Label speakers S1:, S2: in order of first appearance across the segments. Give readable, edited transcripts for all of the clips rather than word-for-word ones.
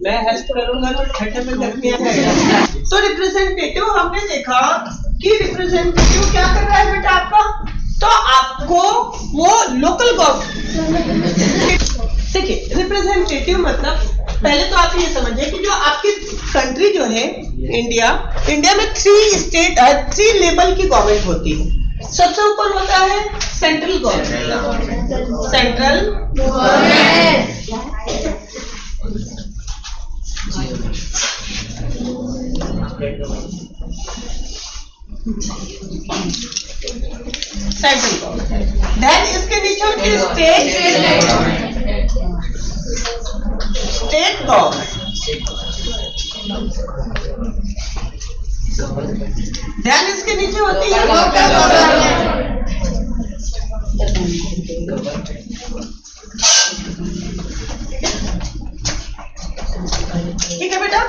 S1: मैं हेल्प करूंगा तो छठे में करके आएगा। तो रिप्रेजेंटेटिव हमने देखा कि रिप्रेजेंटेटिव क्या कर रहा है बेटा आपका, तो आपको वो लोकल गवर्नमेंट, देखिए रिप्रेजेंटेटिव मतलब पहले तो आप ये समझिए कि जो आपकी कंट्री जो है इंडिया में 3 लेवल की गवर्नमेंट होती है। सबसे ऊपर होता है central government, central government, central government. Then इसके नीचे होती है स्टेट गवर्नमेंट। ध्यान इसके नीचे होती है लोकल गवर्नमेंट। ठीक है बेटा,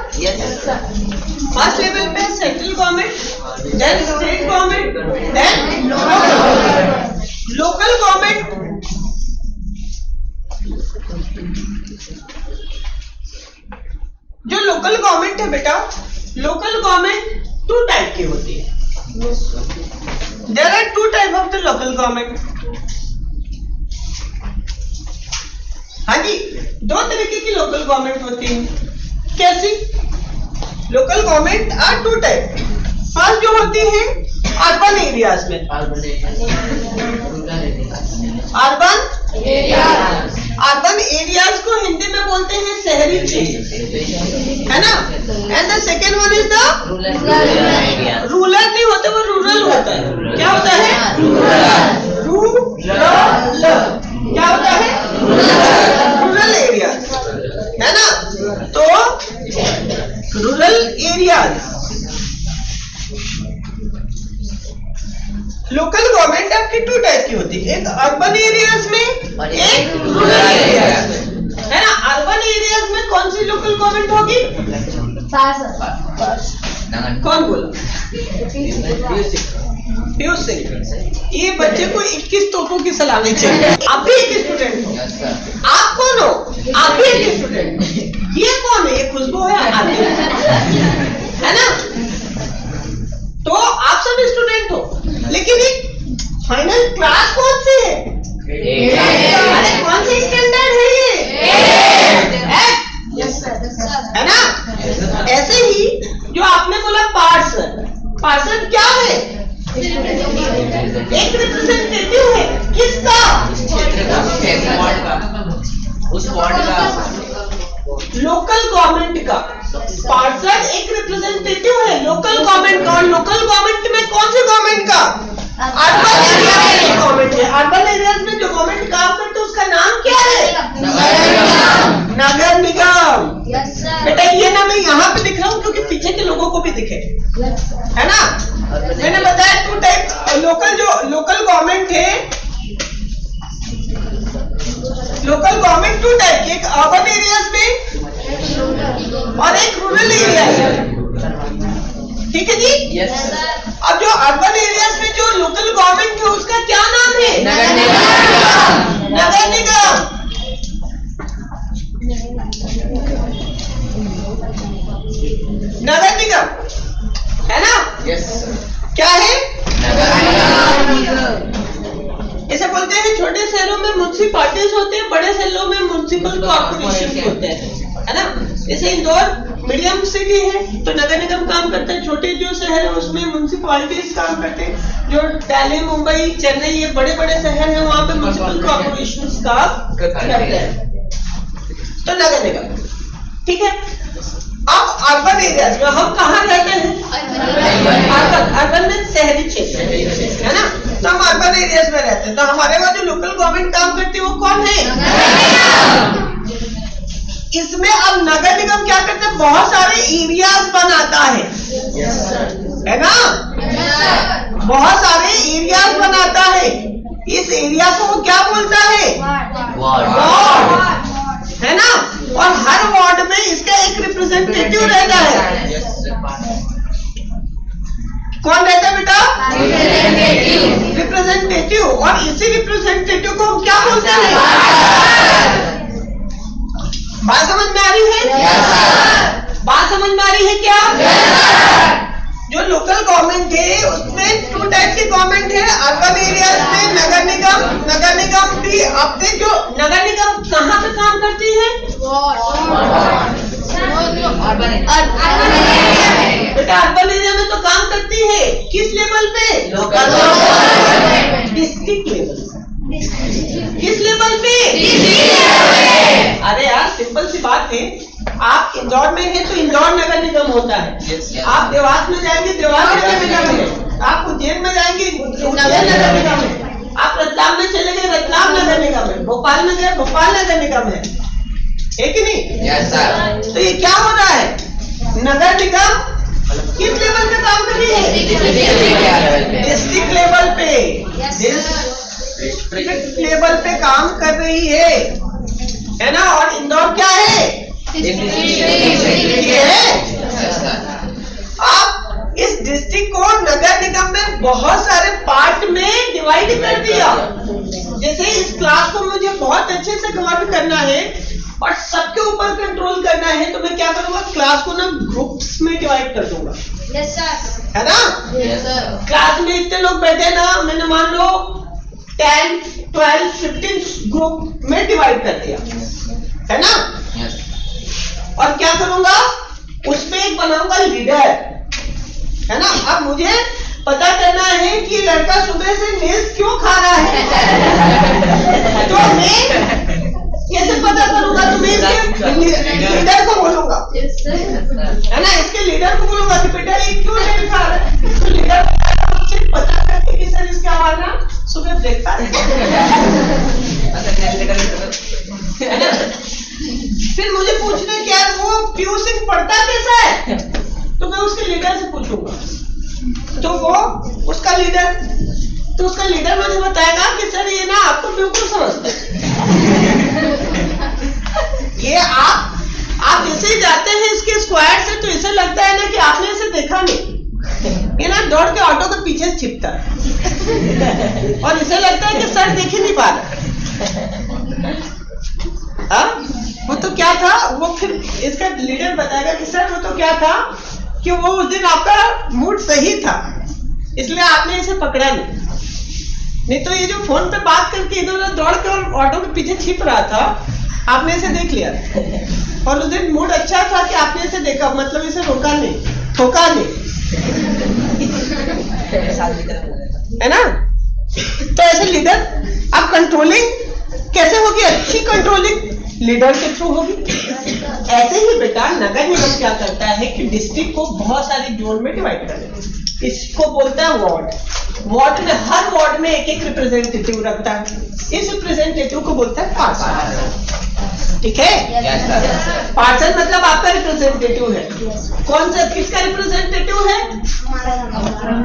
S1: फर्स्ट लेवल पे central government, then state government, then local government. जो लोकल गवर्नमेंट है बेटा, लोकल गवर्नमेंट 2 टाइप की होती है। There are 2 type of the local government. हाँ जी, 2 तरीके की लोकल गवर्नमेंट होती है। कैसी? Local government are 2 type. First जो होती है अर्बन एरियाज में, अर्बन एरियाज को हिंदी में बोलते हैं शहरी क्षेत्र, है ना। And the second one is the rural नहीं होते, वो रूरल होता है। क्या होता है? रूरल। क्या होता है? रूरल एरियाज, है ना। तो रूरल एरियाज, लोकल गवर्नमेंट आपकी 2 टाइप की होती है, एक अर्बन एरियाज में, एक रूरल एरियाज में, है ना। अर्बन एरियाज में कौन सी लोकल गवर्नमेंट होगी? कौन बोला? पीयूष सिंह। ये बच्चे को 21 तोपों की सलामी चाहिए। आप भी एक स्टूडेंट हो, आप कौन हो? आप भी एक स्टूडेंट हो। ये कौन है? ये खुशबू है, है ना। तो आप सब स्टूडेंट हो, लेकिन एक फाइनल क्लास कौन सी है? अरे कौन सी स्टैंडर्ड है ये? है ना। ऐसे ही जो आपने बोला पार्षद, पार्षद क्या है? एक रिप्रेजेंटेटिव है। किसका? उस वार्ड का, लोकल गवर्नमेंट का। पार्षद एक रिप्रेजेंटेटिव है लोकल गवर्नमेंट का। और लोकल गवर्नमेंट में कौन सी गवर्नमेंट का? अर्बन एरियाज में गवर्नमेंट है। अर्बन एरियाज में जो गवर्नमेंट काम करते हैं उसका नाम क्या है? नगर निगम। बेटा ये ना मैं यहाँ पे दिख रहा हूँ क्योंकि पीछे के लोगों को भी दिखे, है ना। मैंने बताया 2 टाइप लोकल, जो लोकल गवर्नमेंट है, लोकल गवर्नमेंट 2 टाइप की, एक अर्बन एरियाज में और एक रूरल एरियाज में। ठीक है जी। अब जो अर्बन एरियाज में जो लोकल गवर्नमेंट है उसका क्या नाम है? नगर निगम। नगर निगम। नगर निगम, है ना। क्या है? नगर निगम। इसे बोलते हैं छोटे शहरों में म्युनिसिपैलिटीज होते हैं, बड़े शहरों में म्युनिसिपल कॉर्पोरेशन होते हैं, है ना। जैसे इंदौर मीडियम सिटी है तो नगर निगम काम करता है। छोटे जो शहर है उसमें म्युनिसिपैलिटीज काम करते हैं। जो दिल्ली, मुंबई, चेन्नई, ये बड़े बड़े शहर हैं, वहां पे म्युनिसिपल कॉर्पोरेशन काम करते हैं। तो नगर निगम, ठीक है। अब अर्बन एरियाज में हम कहाँ रहते हैं? अर्बन में शहरी क्षेत्र, है ना। तो हम अर्बन एरियाज में रहते हैं। तो हमारे वहाँ जो लोकल गवर्नमेंट काम करती है वो कौन है? इसमें अब नगर निगम क्या करते हैं? बहुत सारे एरियाज बनाता है ना। बहुत सारे एरियाज बनाता है। इस एरिया को वो क्या बोलता है? वार्ड, है ना। और हर वार्ड में इसका एक रिप्रेजेंटेटिव रहता है। कौन रहता है बेटा? रिप्रेजेंटेटिव। और इसी रिप्रेजेंटेटिव को हम क्या बोलते हैं? बात समझ में आ रही है? बात समझ में आ रही है क्या? जो लोकल गवर्नमेंट है उसमें 2 टाइप की गवर्नमेंट है। अर्बन एरियाज में नगर निगम, नगर निगम भी अपने जो नगर निगम कहाँ पे काम करती है? बेटा अर्बन एरिया में तो काम करती है किस लेवल पे? Local district level. किस लेवल पे? अरे यार सिंपल सी बात है, आप इंदौर में हैं तो इंदौर नगर निगम होता है। आप देवास में जाएंगे देवास नगर निगम है। आप उज्जैन में जाएंगे उज्जैन नगर निगम है। आप रतलाम में चले गए रतलाम नगर निगम है। भोपाल में गए भोपाल नगर निगम है कि नहीं? Yes sir. तो ये क्या हो रहा है? नगर निगम किस लेवल पे काम कर रही है? डिस्ट्रिक्ट लेवल पे। डिस्ट्रिक्ट लेवल पे काम कर रही है ना? और इंदौर क्या है? आप इस डिस्ट्रिक्ट को नगर निगम में बहुत सारे पार्ट में डिवाइड कर दिया। जैसे इस क्लास को मुझे बहुत अच्छे से कवर करना है और सबके ऊपर कंट्रोल करना है तो मैं क्या करूंगा? क्लास को ना ग्रुप्स में डिवाइड कर दूंगा। Yes sir. है ना? Yes sir. क्लास में इतने लोग बैठे ना, मैंने मान लो 10, 12, 15 ग्रुप में डिवाइड कर दिया, है ना? और क्या करूंगा? उसमें एक बनाऊंगा लीडर, है ना? अब मुझे पता करना है कि लड़का सुबह से मेज क्यों खा रहा है तो मैं कैसे पता करूंगा? तो मैं इसके लीडर को बोलूंगा, है ना? इसके लीडर को बोलूंगा कि बेटा ये क्यों नहीं खा रहा है? तो लीडर पता करके कि सर इसका खाना सुबह ब्रेकफास्ट है ना? फिर मुझे पूछना कि यार वो पीयू सिंह पढ़ता कैसा है? तो मैं उसके लीडर से पूछूंगा। तो वो उसका लीडर मुझे बताएगा कि सर ये ना आपको बिल्कुल समझते ये आप जैसे ही जाते हैं इसके स्क्वायर से तो ऐसा लगता है ना कि आपने इसे देखा नहीं। ये ना दौड़ के ऑटो के पीछे छिपता है और इसे लगता है कि सर देख ही नहीं पा रहा। वो तो क्या था? वो फिर इसका लीडर बताएगा कि सर वो तो क्या था कि वो उस दिन आपका मूड सही था इसलिए आपने इसे पकड़ा नहीं तो ये जो फोन पे बात करके इधर उधर दौड़ के और ऑटो के पीछे छिप रहा था आपने इसे देख लिया और उस दिन मूड अच्छा था कि आपने इसे देखा, मतलब इसे रोका नहीं, ठोका नहीं, है ना? तो ऐसे लीडर आप कंट्रोलिंग कैसे होगी? अच्छी कंट्रोलिंग लीडर के थ्रू होगी। ऐसे ही बेटा नगर निगम क्या करता है कि डिस्ट्रिक्ट को बहुत सारी जोन में डिवाइड कर देता है। इसको बोलता है वार्ड। वार्ड में हर वार्ड में एक रिप्रेजेंटेटिव रखता है। इस रिप्रेजेंटेटिव को बोलता है पार्षद। ठीक है? पार्षद मतलब आपका रिप्रेजेंटेटिव है। कौन सा किसका रिप्रेजेंटेटिव है?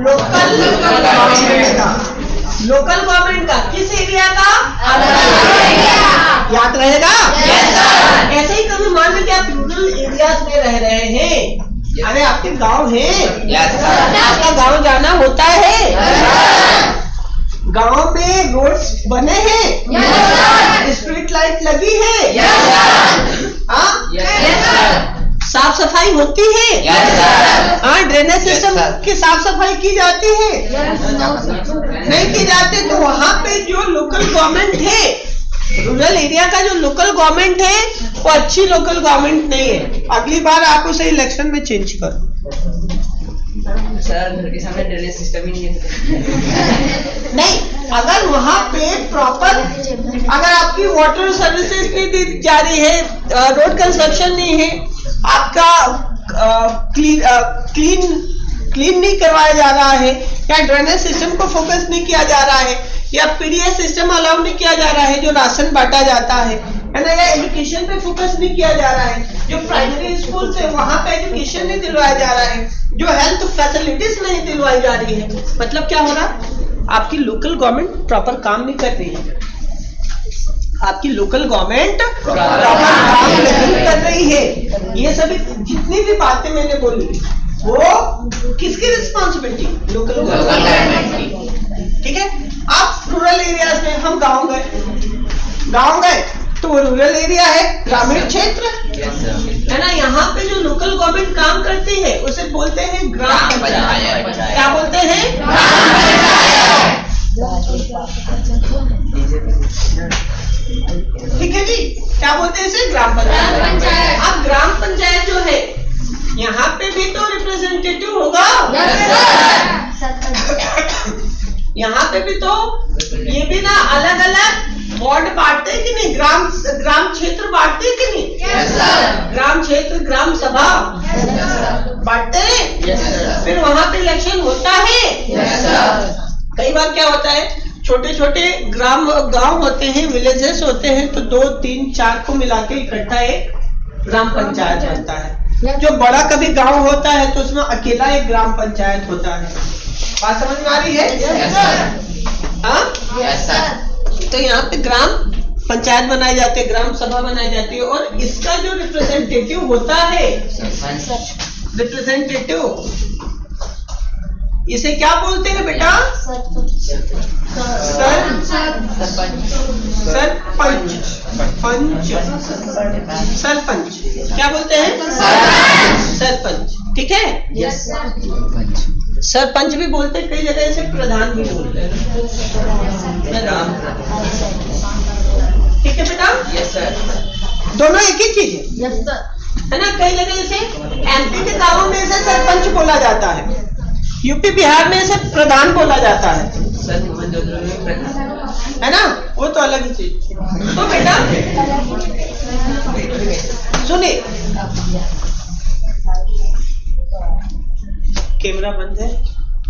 S1: लोकल गवर्नमेंट का। लोकल गवर्नमेंट का किस एरिया का? याद रहेगा? ऐसे ही कभी मान लीजिए आप रूरल एरियाज में रह रहे हैं, अरे आपके गांव है, आपका गांव जाना होता है, गांव में रोड्स बने हैं, स्ट्रीट लाइट लगी है, साफ सफाई होती है, हाँ ड्रेनेज सिस्टम की साफ सफाई की जाती है, नहीं की जाती तो वहाँ पे जो लोकल गवर्नमेंट है, रूरल एरिया का जो लोकल गवर्नमेंट है वो अच्छी लोकल गवर्नमेंट नहीं है। अगली बार आप उसे इलेक्शन में चेंज करो।
S2: सर घर के सामने ड्रेनेज सिस्टम ही नहीं है।
S1: नहीं, अगर वहाँ पे प्रॉपर अगर आपकी वाटर सर्विसेज नहीं दी जा रही है, रोड कंस्ट्रक्शन नहीं है, आपका क्लीन नहीं करवाया जा रहा है, या ड्रेनेज सिस्टम को फोकस नहीं किया जा रहा है, या पीडीएस सिस्टम अलाउ नहीं किया जा रहा है जो राशन बांटा जाता है ना, या एजुकेशन पे फोकस नहीं किया जा रहा है, जो प्राइमरी स्कूल से वहां पे एजुकेशन नहीं दिलवाया जा रहा है, जो हेल्थ फैसिलिटीज नहीं दिलवाई जा रही है, मतलब क्या हो रहा? आपकी लोकल गवर्नमेंट प्रॉपर काम नहीं कर रही है। आपकी लोकल गवर्नमेंट प्रॉपर काम नहीं कर रही है। ये सभी जितनी भी बातें मैंने बोली वो किसकी रिस्पॉन्सिबिलिटी? लोकल गवर्नमेंट की। ठीक है? आप रूरल एरियाज में हम गांव गए तो वो रूरल एरिया है, ग्रामीण क्षेत्र है ना। यहाँ पे जो लोकल गवर्नमेंट काम करती है उसे बोलते हैं ग्राम पंचायत। क्या बोलते हैं? ठीक है जी, क्या बोलते हैं इसे? ग्राम पंचायत। अब ग्राम पंचायत जो है यहाँ पे भी तो रिप्रेजेंटेटिव होगा। यहाँ पे भी तो ये भी ना अलग अलग वार्ड बांटते हैं कि नहीं, ग्राम क्षेत्र बांटते हैं कि नहीं? ग्राम क्षेत्र, ग्राम सभा बांटते हैं। फिर वहाँ पे इलेक्शन होता है। कई बार क्या होता है, छोटे छोटे गांव होते हैं, विलेजेस होते हैं, तो 2, 3, 4 को मिला के इकट्ठा एक ग्राम पंचायत बनता है। जो बड़ा कभी गांव होता है तो उसमें अकेला एक ग्राम पंचायत होता है। बात समझ में आ रही है? हाँ, तो यहाँ पे ग्राम पंचायत बनाई जाती है, ग्राम सभा बनाई जाती है, और इसका जो रिप्रेजेंटेटिव होता है, रिप्रेजेंटेटिव, इसे क्या बोलते हैं बेटा? सरपंच। क्या बोलते हैं? सरपंच। ठीक है, सरपंच भी बोलते हैं, कई जगह इसे प्रधान भी बोलते हैं। प्रधान, ठीक है बेटा? Yes sir. दोनों एक ही चीज है ना। कई जगह इसे एमपी के गांवों में इसे सरपंच बोला जाता है, यूपी बिहार में इसे प्रधान बोला जाता है ना, वो तो अलग ही चीज। तो बेटा सुनिए, कैमरा बंद है।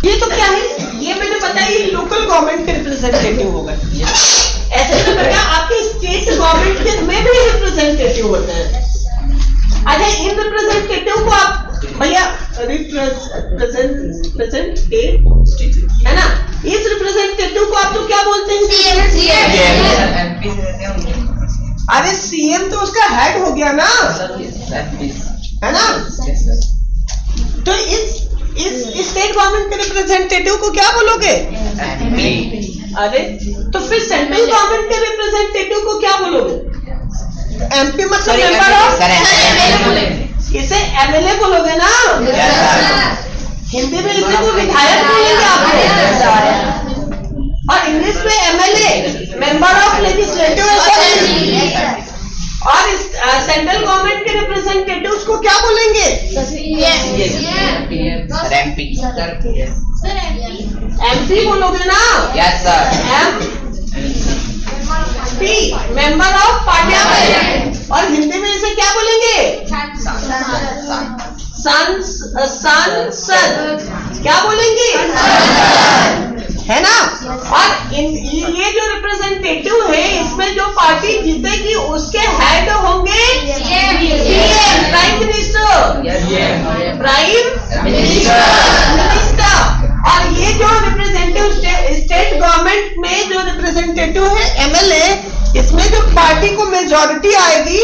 S1: ये तो क्या है, ये मैंने बताया, ये लोकल गवर्नमेंट के रिप्रेजेंटेटिव हो गए। ऐसे तो बेटा आपके स्टेट गवर्नमेंट के में भी रिप्रेजेंटेटिव होते हैं। अच्छा, इन रिप्रेजेंटेटिव को आप भैया है ना, इस रिप्रेजेंटेटिव को आप तो क्या बोलते हैं? अरे सीएम तो उसका हेड हो गया ना, है ना। तो इस स्टेट गवर्नमेंट के रिप्रेजेंटेटिव को क्या बोलोगे? अरे तो फिर सेंट्रल गवर्नमेंट के रिप्रेजेंटेटिव को क्या बोलोगे? एमपी मतलब मेंबर ऑफ, इसे एमएलए बोलोगे ना। हिंदी में इसे को विधायक बोलेंगे आपको, और इंग्लिश में MLA, member of legislative assembly. और सेंट्रल गवर्नमेंट के रिप्रेजेंटेटिव्स को क्या बोलेंगे? एमपी बोलोगे ना। Yes sir. MP member of parliament, और हिंदी में इसे क्या बोलेंगे? सांसद। क्या बोलेंगे? है ना। और ये जो रिप्रेजेंटेटिव है, इसमें जो पार्टी जीतेगी उसके हेड होंगे प्राइम मिनिस्टर। Prime minister. और ये जो रिप्रेजेंटेटिव स्टेट गवर्नमेंट में जो रिप्रेजेंटेटिव है एमएलए, इसमें जो पार्टी को मेजॉरिटी आएगी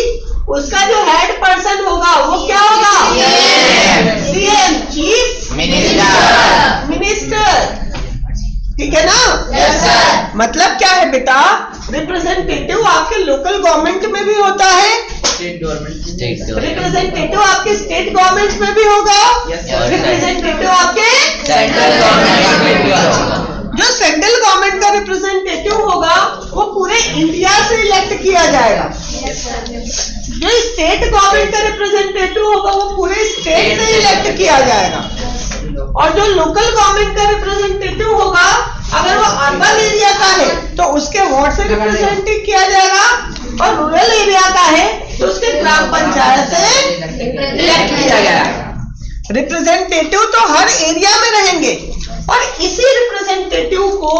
S1: उसका जो हेड पर्सन होगा वो क्या होगा? CM, chief minister. ठीक है ना? yes, sir. मतलब क्या है बेटा, रिप्रेजेंटेटिव आपके लोकल गवर्नमेंट में भी होता है, स्टेट गवर्नमेंट, रिप्रेजेंटेटिव आपके स्टेट गवर्नमेंट में भी होगा, रिप्रेजेंटेटिव आपके सेंट्रल गवर्नमेंट में भी होगा। जो सेंट्रल गवर्नमेंट का रिप्रेजेंटेटिव होगा वो पूरे इंडिया से इलेक्ट किया जाएगा। जो स्टेट गवर्नमेंट का रिप्रेजेंटेटिव होगा वो पूरे स्टेट से इलेक्ट किया जाएगा। और जो लोकल गवर्नमेंट का रिप्रेजेंटेटिव होगा, अगर वो अर्बन एरिया का है तो उसके वार्ड से रिप्रेजेंटेटिव किया जाएगा, और रूरल एरिया का है तो उसके ग्राम पंचायत से इलेक्ट किया जाएगा। रिप्रेजेंटेटिव तो हर एरिया में रहेंगे, और इसी रिप्रेजेंटेटिव को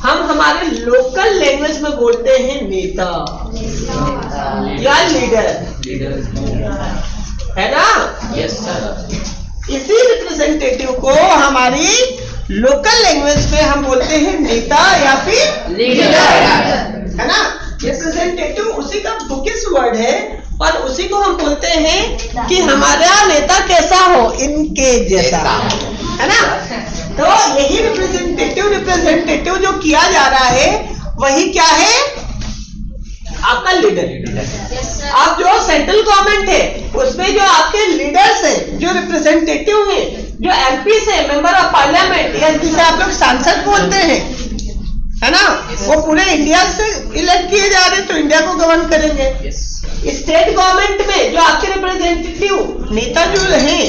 S1: हम हमारे लोकल लैंग्वेज में बोलते हैं नेता या लीडर, है ना। Yes sir. इसी रिप्रेजेंटेटिव को हमारी लोकल लैंग्वेज में हम बोलते हैं नेता या फिर लीडर, है ना। रिप्रेजेंटेटिव उसी का बुकिश वर्ड है, और उसी को हम बोलते हैं कि हमारा नेता कैसा हो, इनके जैसा, है ना। तो यही रिप्रेजेंटेटिव जो किया जा रहा है वही क्या है, आपका लीडर। अब जो सेंट्रल गवर्नमेंट है उसमें जो आपके लीडर्स हैं, जो रिप्रेजेंटेटिव हैं, जो एमपी से मेंबर ऑफ पार्लियामेंट या जिसे आप लोग सांसद बोलते हैं, है ना, वो पूरे इंडिया से इलेक्ट किए जा रहे हैं, तो इंडिया को गवर्न करेंगे। स्टेट गवर्नमेंट में जो आपके रिप्रेजेंटेटिव नेता जो रहे,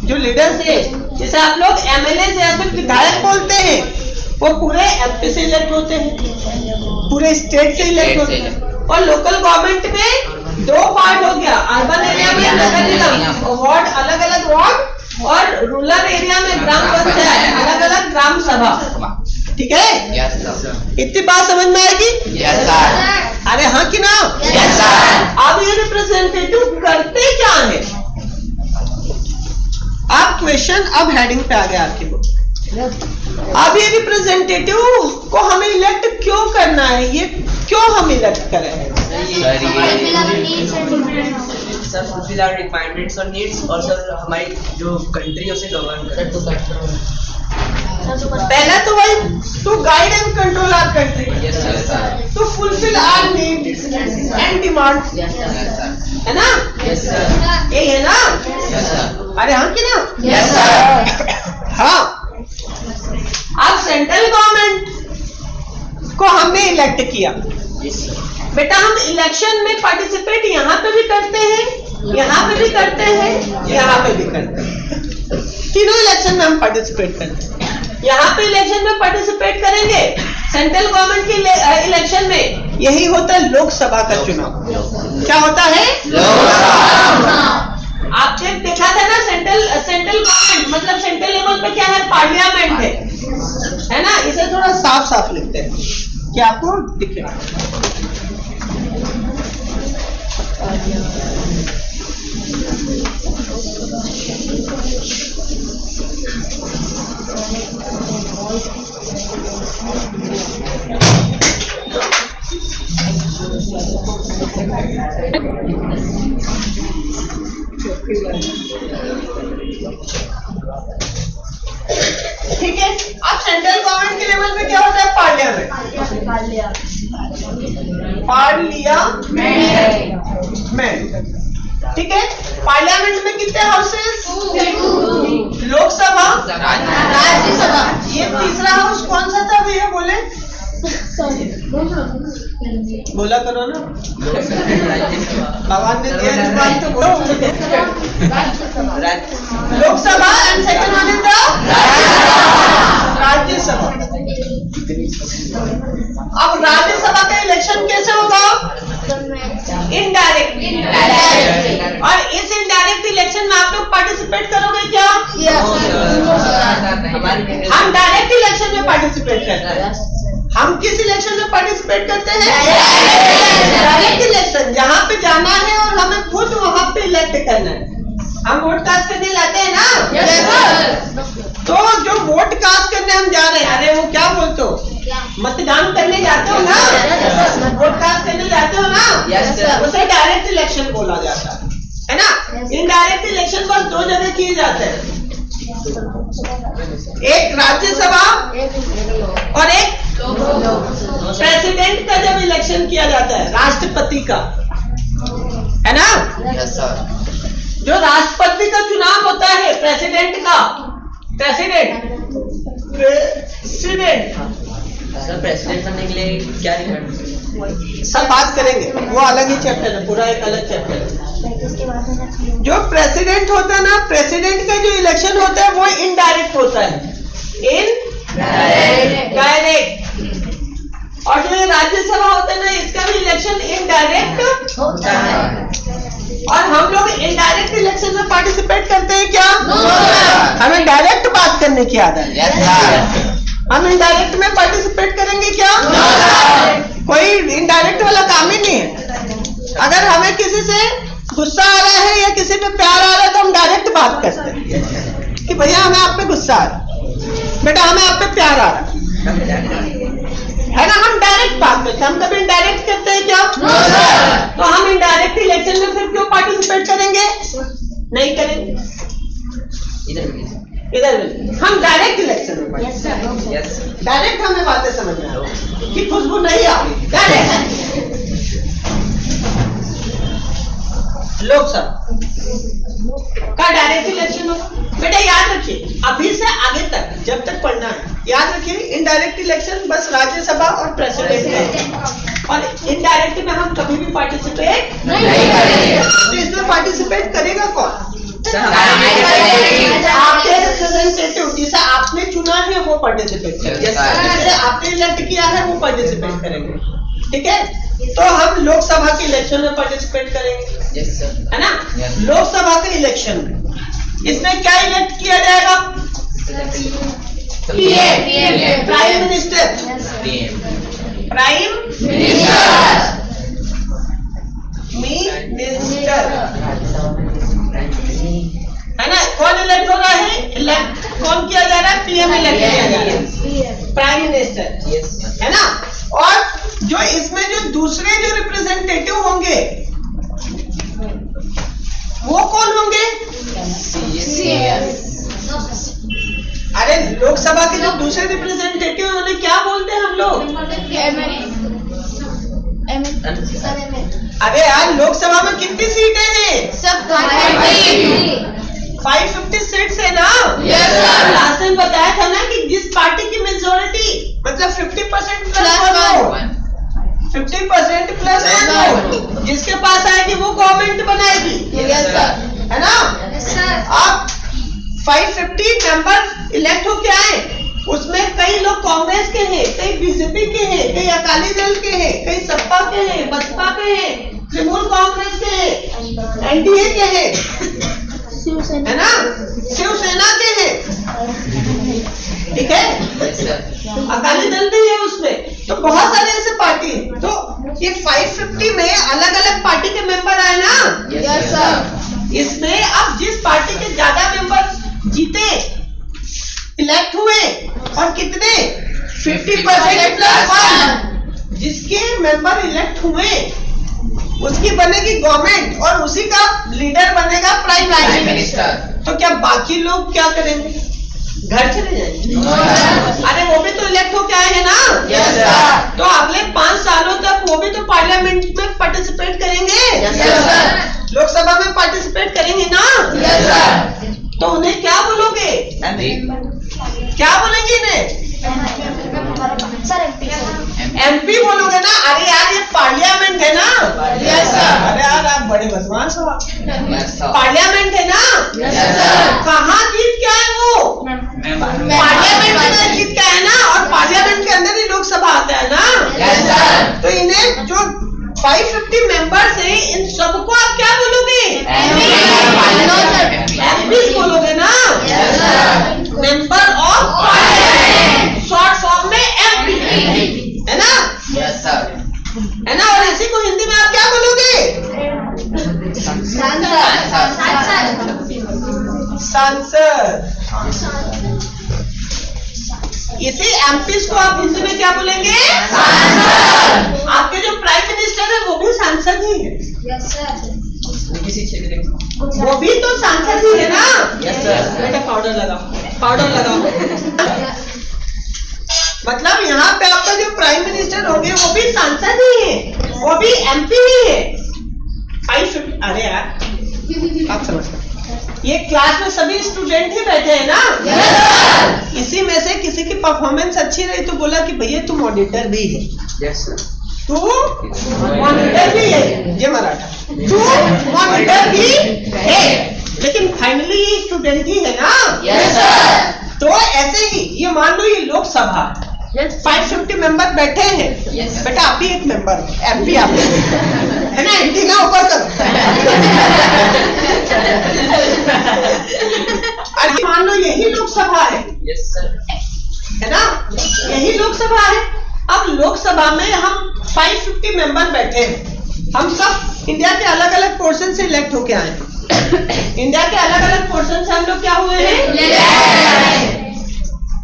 S1: जो लीडर्स है, जिसे आप लोग एमएलए या फिर विधायक बोलते हैं, वो पूरे एमपी से इलेक्ट होते हैं, पूरे स्टेट से इलेक्ट होते हैं। और लोकल गवर्नमेंट में दो पार्ट हो गया, अर्बन एरिया में नगर निगम वार्ड, अलग अलग वार्ड, और रूरल एरिया में ग्राम पंचायत, अलग अलग ग्राम सभा। ठीक है?
S3: Yes sir.
S1: इतनी बात समझ में आएगी?
S3: Yes sir.
S1: अरे हाँ कि ना?
S3: Yes sir.
S1: अब ये रिप्रेजेंटेटिव करते क्या है? आप क्वेश्चन अब हेडिंग पे आ गया आपकी बुक। अब ये रिप्रेजेंटेटिव को हमें इलेक्ट क्यों करना है? ये क्यों हम इलेक्ट करें?
S2: सर फुलफिल आवर रिक्वायरमेंट्स और नीड्स, और सर हमारी जो कंट्री है उसे गवर्न करें।
S1: पहला तो वही to guide and control our country,
S3: yes sir.
S1: To fulfil our needs and demands,
S3: yes sir.
S1: है ना?
S2: Yes sir.
S1: यही है ना?
S3: Yes sir.
S1: अरे हाँ कि ना?
S3: Yes sir.
S1: हाँ। अब सेंट्रल गवर्नमेंट को हमने इलेक्ट किया, बेटा हम इलेक्शन में पार्टिसिपेट यहाँ पे भी करते हैं, यहाँ पे भी करते हैं, यहाँ पे भी करते हैं, तीनों इलेक्शन में हम पार्टिसिपेट करते हैं। यहाँ पे इलेक्शन में पार्टिसिपेट करेंगे, सेंट्रल गवर्नमेंट के इलेक्शन में यही होता है लोकसभा का चुनाव। क्या होता है?
S3: लोकसभा।
S1: आपने देखा था ना, सेंट्रल गवर्नमेंट मतलब सेंट्रल लेवल पे क्या है? पार्लियामेंट है ना? इसे थोड़ा साफ साफ लिखते हैं कि आपको दिखे। ठीक है? अब सेंट्रल गवर्नमेंट के लेवल पे क्या होता है? पार्लियामेंट। ठीक है? पार्लियामेंट में कितने हाउसेस? लोकसभा, राज्यसभा। ये तीसरा हाउस कौन सा था भैया? बोले, बोला करो ना, भगवान ने दिया जुबान तो बोलो। Lok Sabha and second one is Rajya Sabha. अब राज्यसभा का इलेक्शन कैसे होगा? इनडायरेक्ट। और इस इनडायरेक्ट इलेक्शन में आप लोग पार्टिसिपेट करोगे क्या? हम डायरेक्ट इलेक्शन में पार्टिसिपेट करते हैं। हम किस इलेक्शन में पार्टिसिपेट करते हैं? Direct election. जहाँ पे जाना है और हमें खुद वहाँ पे इलेक्ट करना है। हम वोट कास्ट करने जाते हैं ना? तो जो वोट कास्ट करने हम जा रहे हैं, अरे वो क्या बोलते हो, मतदान करने जाते हो ना, वोट कास्ट करने जाते हो ना, उसे डायरेक्ट इलेक्शन बोला जाता है ना? इनडायरेक्ट इलेक्शन बस दो जगह किए जाते हैं, एक राज्यसभा और एक प्रेसिडेंट का जब इलेक्शन किया जाता है, राष्ट्रपति का, है ना?
S3: Yes sir.
S1: जो राष्ट्रपति का चुनाव होता है, प्रेसिडेंट का, प्रेसिडेंट
S2: सर प्रेसिडेंट बनने के लिए क्या रिक्वायरमेंट?
S1: सब बात करेंगे, वो अलग ही चैप्टर है, पूरा एक अलग चैप्टर है। जो प्रेसिडेंट होता है ना, प्रेसिडेंट का जो इलेक्शन होता है वो इनडायरेक्ट होता है, डायरेक्ट। और जो ये राज्यसभा होता है ना, इसका भी इलेक्शन इनडायरेक्ट होता है। और हम लोग इनडायरेक्ट इलेक्शन में पार्टिसिपेट करते हैं क्या? हमें डायरेक्ट बात करने की आदत है।
S3: Yes sir.
S1: हम इनडायरेक्ट में पार्टिसिपेट करेंगे क्या? कोई इनडायरेक्ट वाला काम ही नहीं है। अगर हमें किसी से गुस्सा आ रहा है या किसी पे प्यार आ रहा है तो हम डायरेक्ट बात करते हैं कि भैया हमें आप पे गुस्सा आ रहा है, बेटा हमें आप पे प्यार आ रहा है ना? हम डायरेक्ट बात करते हैं। हम कभी इनडायरेक्ट करते हैं क्या? तो हम इनडायरेक्ट इलेक्शन में फिर क्यों पार्टिसिपेट करेंगे? नहीं करेंगे। इधर हम डायरेक्ट इलेक्शन में डायरेक्ट हमें बातें समझ में आ रही कि खुशबू नहीं आ रही, डायरेक्ट लोकसभा का डायरेक्ट इलेक्शन होगा। बेटा याद रखिए, अभी से आगे तक जब तक पढ़ना है याद रखिए, इनडायरेक्ट इलेक्शन बस राज्यसभा और प्रेसिडेंट है, और इनडायरेक्ट में हम कभी भी पार्टिसिपेट नहीं करेंगे। तो इसमें पार्टिसिपेट करेगा कौन? आपके रिप्रेजेंटेटिव जिसे आपने चुना है वो पार्टिसिपेट करेंगे, जिसे आपने इलेक्ट किया है वो पार्टिसिपेट करेंगे। ठीक है, तो हम लोकसभा के इलेक्शन में पार्टिसिपेट करेंगे, है ना? लोकसभा के इलेक्शन में इसमें क्या इलेक्ट किया जाएगा? PM, prime minister, prime minister, है ना? कौन इलेक्ट हो रहा है? इलेक्ट कौन किया जा रहा है? पीएम इलेक्ट किया जा रहा है, प्राइम मिनिस्टर, है ना? और जो इसमें जो दूसरे जो रिप्रेजेंटेटिव होंगे वो कौन होंगे? अरे लोकसभा के जो दूसरे रिप्रेजेंटेटिव हैं उन्हें क्या बोलते हैं हम लोग? अरे यार लोकसभा में कितनी सीटें हैं? 550 सीट्स है ना? लास्ट टाइम बताया था ना कि जिस पार्टी की मेजोरिटी मतलब 50% प्लस 50% प्लस जिसके पास आएगी वो गवर्नमेंट बनाएगी, है ना? अब 550 मेंबर्स इलेक्ट होके आए, उसमें कई लोग कांग्रेस के हैं, कई बीजेपी के हैं, कई अकाली दल के हैं, कई सपा के हैं, बसपा के हैं, तृणमूल कांग्रेस के हैं, एनडीए के हैं, है ना? शिवसेना के हैं, ठीक है? अकाली दल भी है उसमें, तो बहुत सारे ऐसे पार्टी हैं। तो ये 550 में अलग अलग पार्टी के मेंबर आए ना? Yes sir. इसमें अब जिस पार्टी के ज्यादा मेंबर जीते, इलेक्ट हुए, और कितने 50% प्लस 1 जिसके मेंबर इलेक्ट हुए उसकी बनेगी गवर्नमेंट, और उसी का लीडर बनेगा प्राइम मिनिस्टर। तो क्या बाकी लोग क्या करेंगे? घर चले जाएंगे? अरे वो भी तो इलेक्ट होके आए हैं ना? Yes sir. तो अगले 5 सालों तक वो भी तो पार्लियामेंट में पार्टिसिपेट करेंगे? Yes sir. लोकसभा में पार्टिसिपेट करेंगे ना? Yes sir. तो उन्हें क्या बोलोगे? क्या बोलेंगे इन्हें? एमपी बोलोगे ना? अरे यार ये पार्लियामेंट है ना? Yes sir. अरे यार आप बड़े बदमाश हो। पार्लियामेंट है ना? Yes sir. कहाँ जीत के आए वो? पार्लियामेंट में जीत के आए ना, और पार्लियामेंट के अंदर ही लोकसभा आता है ना? Yes sir. तो इन्हें जो 550 मेंबर्स हैं इन सबको आप क्या बोलोगे? एमपी बोलोगे ना? Yes sir. Member of parliament, short form में एमपी, है ना? Yes sir. है ना? और इसी को हिंदी में आप क्या बोलोगे? सांसद। इसी एमपीज को आप हिंदी में क्या बोलेंगे? सांसद। आपके जो प्राइम मिनिस्टर है वो भी सांसद ही है। Yes sir. वो भी तो सांसद ही है ना? Yes sir. बेटा पाउडर लगाओ, पाउडर लगाओ। मतलब यहाँ पे आपका जो प्राइम मिनिस्टर होंगे वो भी सांसद ही है, वो भी एमपी ही है। 550। अरे यार आप समझते, ये क्लास में सभी स्टूडेंट ही बैठे हैं ना? yes, इसी में से किसी की परफॉर्मेंस अच्छी रही तो बोला कि भैया तुम ऑडिटर भी है। yes, तू मॉनिटर भी है, ये मराठा, तू मॉनिटर भी है, लेकिन फाइनली ये स्टूडेंट ही है ना? yes, तो ऐसे ही ये मान लो ये लोकसभा 550 मेंबर बैठे हैं। yes, बेटा आप भी एक मेंबर एमपी आप है ना? एमपी ना ऊपर कर। अरे मान लो यही लोकसभा है। yes, है ना? यही लोकसभा है। अब लोकसभा में हम 550 मेंबर बैठे हैं, हम सब इंडिया के अलग अलग पोर्शन से इलेक्ट होके आए हैं। इंडिया के अलग अलग पोर्शन से हम लोग क्या हुए हैं?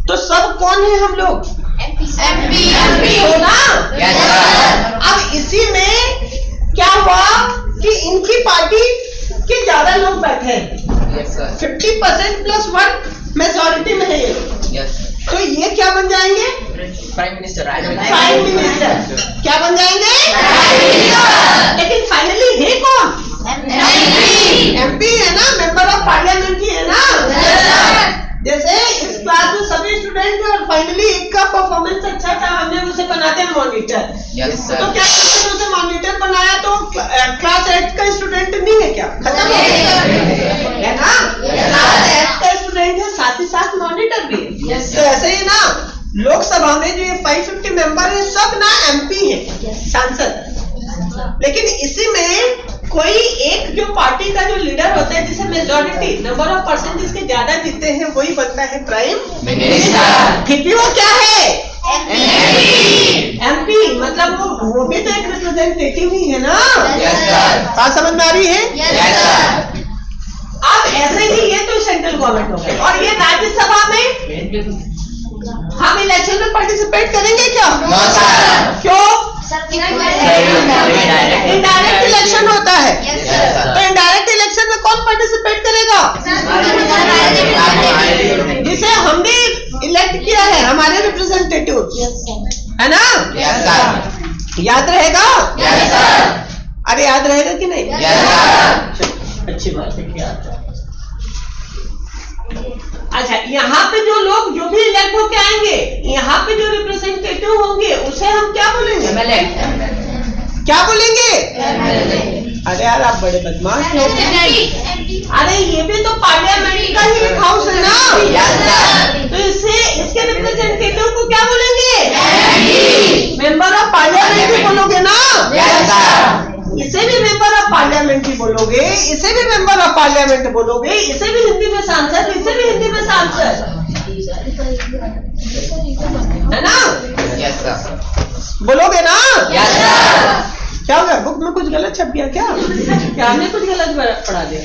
S1: तो सब कौन है हम लोग? एमपी हो ना? अब इसी में क्या हुआ कि इनकी पार्टी के ज्यादा लोग बैठे हैं, 50% प्लस 1 मेजोरिटी में है ये। तो ये क्या बन जाएंगे?
S2: Prime minister.
S1: प्राइम मिनिस्टर क्या बन जाएंगे? Prime minister. लेकिन फाइनली है कौन?
S3: Yes, sir.
S1: तो क्या किसी ने उसे मॉनिटर बनाया तो क्लास 8 का स्टूडेंट नहीं है क्या? खत्म हो गया है ना? क्लास 8 का स्टूडेंट है, साथ ही साथ मॉनिटर भी है। तो ऐसे ही ना लोकसभा में जो ये 550 मेंबर है सब ना MP है, सांसद। लेकिन इसी में कोई एक जो पार्टी का जो लीडर होता है जिसे मेजॉरिटी नंबर ऑफ परसेंट जिसके ज्यादा जीते हैं वही बनता है प्राइम मिनिस्टर। फिर भी वो क्या है? MP। मतलब वो भी तो एक रिप्रेजेंटेटिव ही है ना। बात समझ में आ रही है? अब ऐसे ही ये तो सेंट्रल गवर्नमेंट हो गया। और ये राज्यसभा में हम इलेक्शन में पार्टिसिपेट करेंगे क्या? क्यों? इनडायरेक्ट इलेक्शन होता है। तो इनडायरेक्ट इलेक्शन में कौन पार्टिसिपेट करेगा? जिसे हमने इलेक्ट किया है, हमारे रिप्रेजेंटेटिव, है ना? याद रहेगा? अरे याद रहेगा कि नहीं? अच्छी बात है कि याद है। अच्छा, यहाँ पे जो लोग जो भी इलेक्ट होके आएंगे, यहाँ पे जो रिप्रेजेंटेटिव होंगे उसे हम क्या बोलेंगे? क्या बोलेंगे? अरे यार आप बड़े बदमाश हो। अरे ये भी तो पार्लियामेंट का ही एक हाउस है ना। तो इसके रिप्रेजेंटेटिव को क्या बोलेंगे? मेंबर ऑफ पार्लियामेंट ही बोलोगे ना। इसे भी मेंबर ऑफ पार्लियामेंट ही बोलोगे, इसे भी मेंबर ऑफ पार्लियामेंट बोलोगे, इसे भी हिंदी में सांसद, इसे भी हिंदी में सांसद, है ना? बोलोगे ना? क्या हो गया? बुक में कुछ गलत छप गया क्या? क्या हमने कुछ गलत पढ़ा दिया?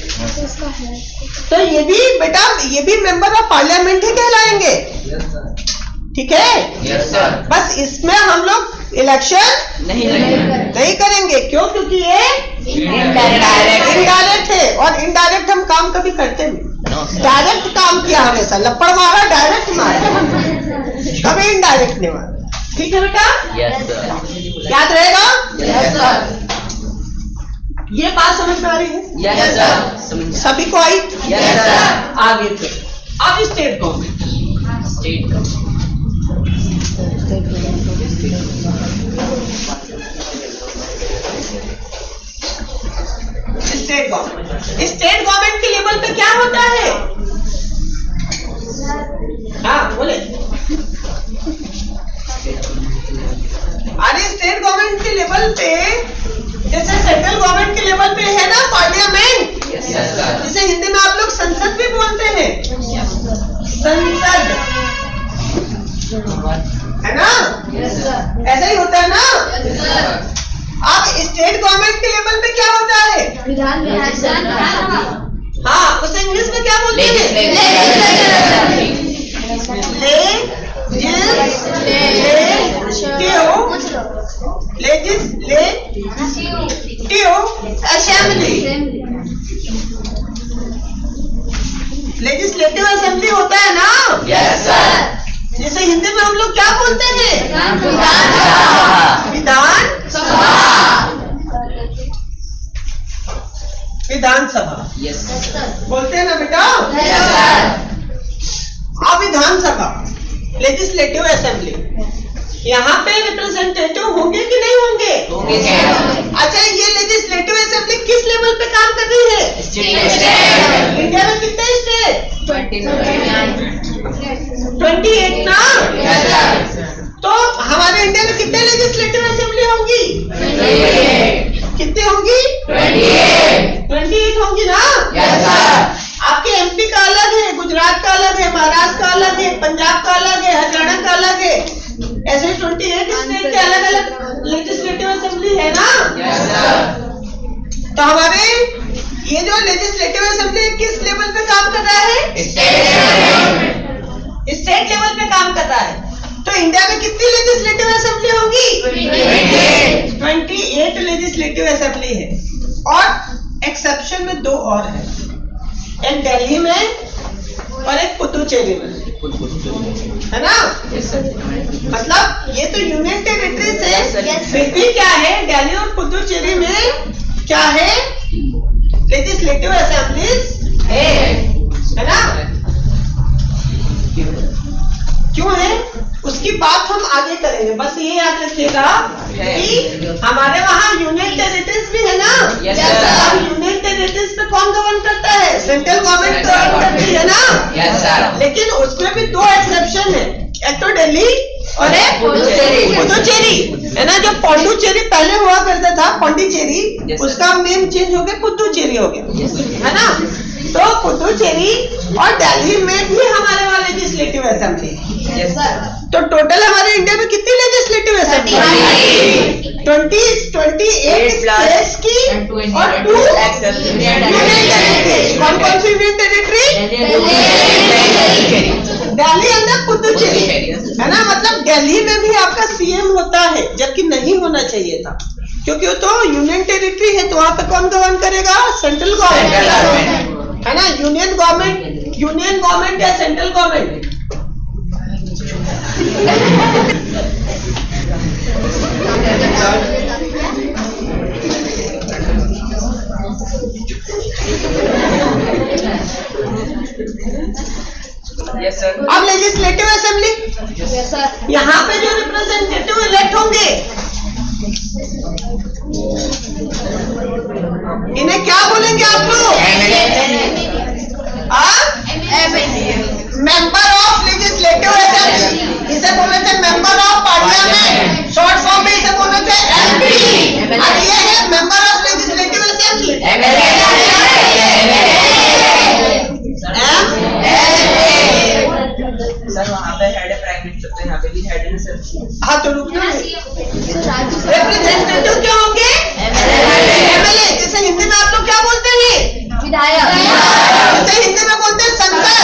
S1: तो ये भी बेटा ये भी मेंबर ऑफ पार्लियामेंट ही कहलाएंगे, ठीक है? बस इसमें हम लोग इलेक्शन नहीं करेंगे। क्यों? क्योंकि ये इनडायरेक्ट है, और इनडायरेक्ट हम काम कभी करते नहीं। डायरेक्ट काम किया हमेशा, लपड़ मारा, डायरेक्ट मारा, कभी इनडायरेक्ट नहीं मारा। ठीक है बेटा? याद रहेगा? ये बात समझ में आ रही है? सभी को आई? आगे थे। अब स्टेट गवर्नमेंट स्टेट गवर्नमेंट के लेवल पे क्या होता है? हाँ बोले। अरे स्टेट गवर्नमेंट के लेवल पे जैसे सेंट्रल गवर्नमेंट के लेवल पे है ना पार्लियामेंट, जिसे हिंदी में आप लोग संसद भी बोलते हैं, संसद, है ना? ऐसा ही होता है ना? अब स्टेट गवर्नमेंट के लेवल पे क्या होता है? हाँ, उसे इंग्लिश में क्या बोलते हैं? लेजिस्लेटिव असेंबली होता है ना? Yes sir. जिसे हिंदी में हम लोग क्या बोलते हैं? विधानसभा। यस बोलते हैं ना बेटा? Yes sir. अब विधानसभा लेजिस्लेटिव असेंबली, यहाँ पे रिप्रेजेंटेटिव होंगे कि नहीं होंगे? अच्छा, ये लेजिस्लेटिव असेंबली किस लेवल पे काम कर रही है? स्टेट। इंडिया में कितने स्टेट? 28 ना? तो हमारे इंडिया में कितने लेजिस्लेटिव असेंबली होंगी? कितनी होंगी? 28 होंगी ना? आपके MP का अलग है, गुजरात का अलग है, महाराष्ट्र का अलग है, पंजाब का अलग है, हरियाणा का अलग है। ऐसे 28 स्टेट के अलग अलग लेजिस्लेटिव असेंबली है ना? तो हमारे ये जो लेजिस्लेटिव असेंबली किस लेवल पे काम कर रहा है? स्टेट लेवल पे काम कर रहा है। तो इंडिया में कितनी लेजिस्लेटिव असेंबली होगी? 28 लेजिस्लेटिव असेंबली है, और एक्सेप्शन में 2 और है, एक दिल्ली में और एक पुदुचेरी में, है ना? मतलब ये तो यूनियन टेरिटरीज है, फिर भी क्या है, दिल्ली और पुदुचेरी में क्या है? लेजिस्लेटिव असेंबलीज है ना? क्यों है उसकी बात हम आगे करेंगे, बस ये याद रखिएगा कि हमारे वहाँ यूनियन टेरिटरीज भी है ना?
S2: Yes, sir.
S1: अब यूनियन टेरिटरीज पे कौन गवर्न करता है? सेंट्रल गवर्नमेंट गवर्न करती है ना?
S3: Yes, sir.
S1: लेकिन उसमें भी दो एक्सेप्शन है, एक तो दिल्ली और एक पुदुचेरी है ना। जो पौंडुचेरी पहले हुआ करता था, पौंडीचेरी,
S2: Yes, sir.
S1: उसका नेम चेंज हो गया, पुदुचेरी हो गया, है ना। तो पुदुचेरी और दिल्ली में भी हमारे वहाँ लेजिस्लेटिव असेंबली।
S2: Yes, sir.
S1: तो टोटल हमारे इंडिया में कितनी लेजिस्लेटिव असेंबली? 28 स्टेट्स की और 2 यूनियन टेरिटरी। कौन कौन सी यूनियन टेरिटरी? दिल्ली अंदर पुदुचेरी, है ना। मतलब दिल्ली में भी आपका सीएम होता है, जबकि नहीं होना चाहिए था, क्योंकि वो तो यूनियन टेरिटरी है। तो वहाँ पे कौन गवर्न करेगा? सेंट्रल गवर्नमेंट, है ना। यूनियन गवर्नमेंट या सेंट्रल गवर्नमेंट?
S2: Yes, sir.
S1: अब लेजिस्लेटिव असेंबली, यहाँ पे जो रिप्रेजेंटेटिव इलेक्ट होंगे, इन्हें क्या बोलेंगे आप लोग? Member of legislative assembly. इसे बोले थे member of parliament, short form में इसे बोले थे एमपी। और ये है member of legislative assembly,
S2: sir वहाँ पे हेड है प्राइम मिनिस्टर, तो यहाँ पे भी हेड है सर।
S1: हाँ तो रुकना। रिप्रेजेंटेटिव क्या होंगे? एमएलए। जिसे हिंदी में आप लोग क्या बोलते हैं? जिसे हिंदी में बोलते हैं संसद।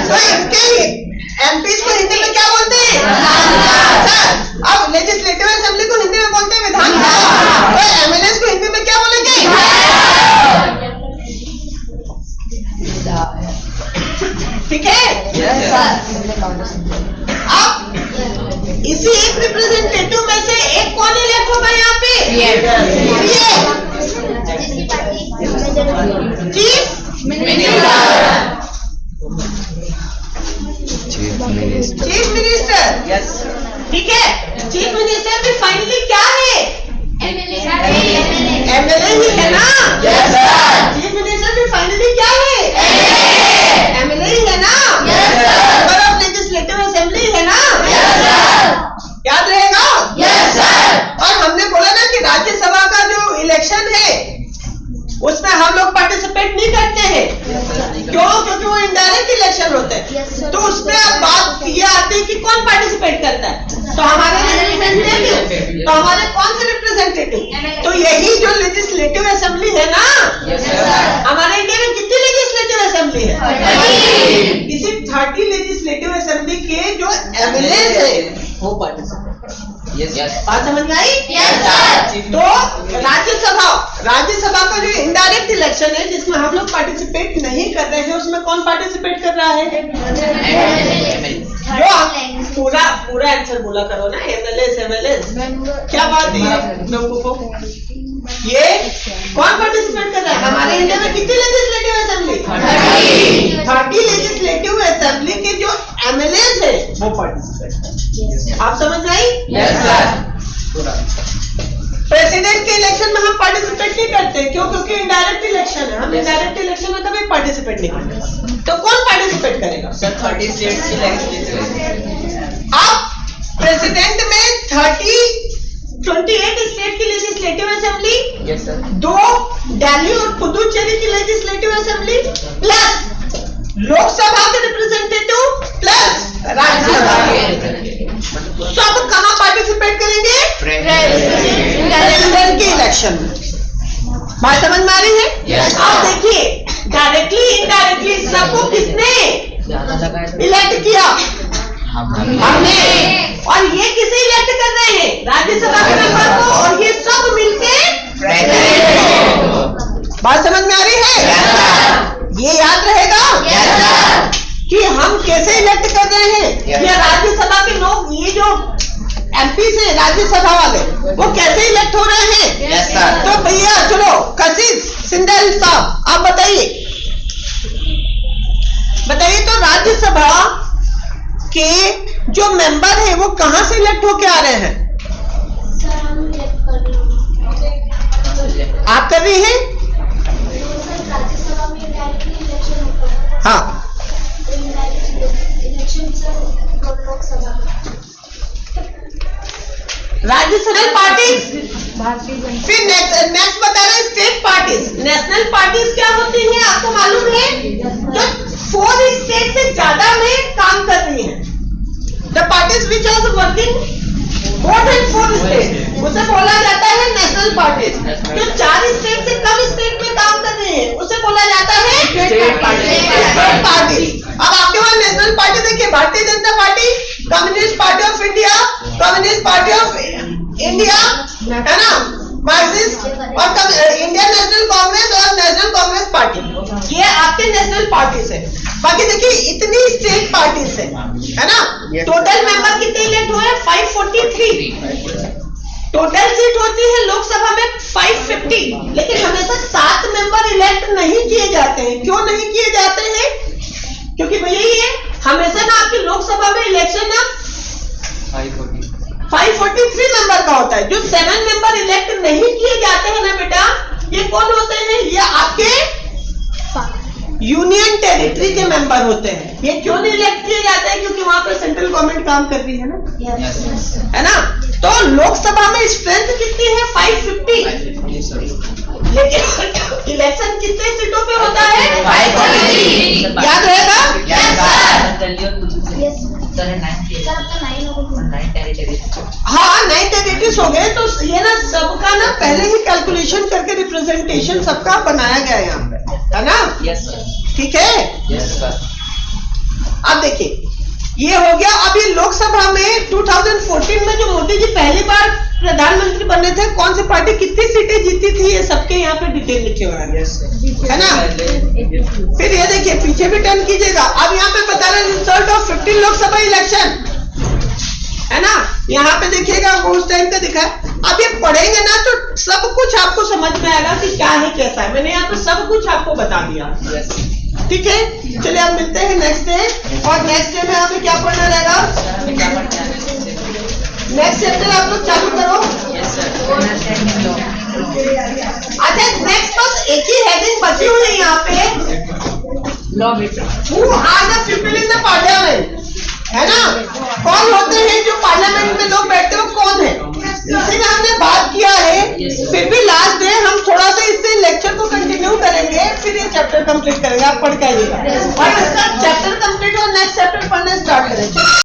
S1: तो इनके एमपी को हिंदी में क्या बोलते हैं? सर। अब लेजिस्लेटिव असेंबली को हिंदी में बोलते हैं विधानसभा। तो एमएलए को हिंदी में क्या बोलेंगे? ठीक है। अब इसी एक रिप्रेजेंटेटिव में से एक कौन इलेक्ट होगा यहाँ पे? Chief minister.
S2: यस
S1: ठीक है। चीफ मिनिस्टर भी फाइनली क्या है? एमएलए ही है ना। चीफ मिनिस्टर भी फाइनली क्या है? एमएलए ही है ना। मेंबर ऑफ लेजिस्लेटिव असेंबली है ना। याद रहेगा। और हमने बोला ना कि राज्यसभा का जो इलेक्शन है उसमें हम लोग पार्टिसिपेट नहीं करते हैं। क्यों? क्योंकि वो इनडायरेक्ट इलेक्शन होते हैं। तो उसमें अब बात ये आती है कि कौन पार्टिसिपेट करता है। तो हमारे रिप्रेजेंटेटिव, तो हमारे कौन से रिप्रेजेंटेटिव? तो यही जो लेजिस्लेटिव असेंबली है ना, हमारे इंडिया में कितनी लेजिस्लेटिव असेंबली है? इसी 30 लेजिस्लेटिव असेंबली के जो एमएलए है वो पार्टिसिपेट। बात समझ में आई? तो राज्यसभा का जो इनडायरेक्ट इलेक्शन है जिसमें हम लोग पार्टिसिपेट नहीं कर रहे हैं, उसमें कौन पार्टिसिपेट कर रहा है? जो पूरा आंसर बोला करो ना, एमएलए। क्या बात है लोगों को? ये कौन पार्टिसिपेट कर रहा है? हमारे इंडिया में कितनी लेजिस्लेटिव असेंबली? 30 लेजिस्लेटिव असेंबली के जो एमएलए है वो पार्टिसिपेट। आप समझ में आई? प्रेसिडेंट के इलेक्शन में हम पार्टिसिपेट नहीं करते। क्यों? क्योंकि इनडायरेक्ट इलेक्शन है। हम इनडायरेक्ट इलेक्शन में कभी पार्टिसिपेट नहीं करते। तो कौन पार्टिसिपेट करेगा?
S2: सर 30 स्टेट्स की लेजिस्लेटिव।
S1: अब प्रेसिडेंट में 28 स्टेट की legislative assembly,
S2: yes sir.
S1: 2 Delhi और पुदुचेरी की लेजिस्लेटिव असेंबली, प्लस लोकसभा के रिप्रेजेंटेटिव, प्लस राज्यसभा के। सब कहाँ पार्टिसिपेट करेंगे? प्रेसिडेंट के इलेक्शन में। बात समझ में आ रही है? अब देखिए, डायरेक्टली इनडायरेक्टली सबको किसने इलेक्ट किया? हमने। और ये किसे इलेक्ट कर रहे हैं? राज्यसभा के मेंबर को। और ये सब मिलके बात समझ में आ रही है? ये याद रहेगा कि हम कैसे इलेक्ट कर रहे हैं। ये राज्यसभा के लोग, ये जो एमपी से राज्यसभा वाले, वो कैसे इलेक्ट हो रहे हैं? तो भैया चलो, कशिश सिंधल साहब आप बताइए। तो राज्यसभा के जो मेंबर है वो कहां से इलेक्ट होके आ रहे हैं? हाँ राज्यसभा पार्टी, फिर नेक्स्ट बता रहे स्टेट पार्टीज। नेशनल पार्टीज क्या होती हैं आपको मालूम है? जो 4 स्टेट से ज्यादा में काम कर रही हैं। The parties which are working more than 4 state, उसे बोला जाता है नेशनल पार्टीज। जो 4 स्टेट से कम स्टेट में काम कर रहे हैं उसे बोला जाता है स्टेट पार्टी। अब आपके वहां नेशनल पार्टी देखिए, Bharatiya Janata party, communist party of India, communist party of India, है ना, मार्क्सिस्ट, और इंडियन नेशनल कांग्रेस और नेशनल कांग्रेस पार्टी, ये आपके नेशनल पार्टीज है। बाकी देखिए इतनी स्टेट पार्टीज है ना। टोटल मेंबर कितने इलेक्ट हुए? 543। टोटल सीट होती है लोकसभा में 550, लेकिन हमेशा 7 मेंबर इलेक्ट नहीं किए जाते हैं। क्यों नहीं किए जाते हैं? क्योंकि भैया ये हमेशा ना आपकी लोकसभा में इलेक्शन ना 543 मेंबर का होता है। जो 7 मेंबर इलेक्ट नहीं किए जाते हैं ना बेटा, ये कौन होते हैं? ये आपके यूनियन टेरिटरी के मेंबर होते हैं। ये क्यों नहीं इलेक्ट किए जाते हैं? क्योंकि वहां पे सेंट्रल गवर्नमेंट काम कर रही है ना, है ना। तो लोकसभा में स्ट्रेंथ कितनी है? 550, लेकिन इलेक्शन कितने सीटों पे होता है? 543। याद रहेगा? हाँ 9 टेरिटरीज हो गए। तो ये ना सबका ना पहले ही कैलकुलेशन करके रिप्रेजेंटेशन सबका बनाया गया है यहाँ पे, है ना।
S2: Yes sir.
S1: ठीक है।
S3: Yes sir.
S1: अब देखिए ये हो गया। अब ये लोकसभा में 2014 में जो मोदी जी पहली बार प्रधानमंत्री बने थे, कौन सी पार्टी कितनी सीटें जीती थी, ये सबके यहाँ पे डिटेल लिखे हुए हैं, है ना। फिर ये देखिए पीछे भी टर्न कीजिएगा। अब यहाँ पे बता रहे रिजल्ट ऑफ 15 लोकसभा इलेक्शन, है ना। यहाँ पे देखिएगा वो उस टाइम पे दिखा है। अब ये पढ़ेंगे ना तो सब कुछ आपको समझ में आएगा कि क्या है कैसा है। मैंने यहाँ पे सब कुछ आपको बता दिया, ठीक है। चलिए अब मिलते हैं नेक्स्ट डे। और नेक्स्ट डे में हमें क्या पढ़ना रहेगा? नेक्स्ट चैप्टर आप लोग चालू करो। अच्छा नेक्स्ट बस एक ही हेडिंग बची हुई है यहाँ पे, Who are the people in the parliament, है ना। कौन होते हैं जो पार्लियामेंट में लोग बैठते हैं, वो कौन है, इसी में हमने बात किया है। फिर भी लास्ट डे हम थोड़ा सा इससे लेक्चर को कंटिन्यू करेंगे, फिर ये चैप्टर कंप्लीट करेंगे। आप पढ़ के आइएगा और इसका चैप्टर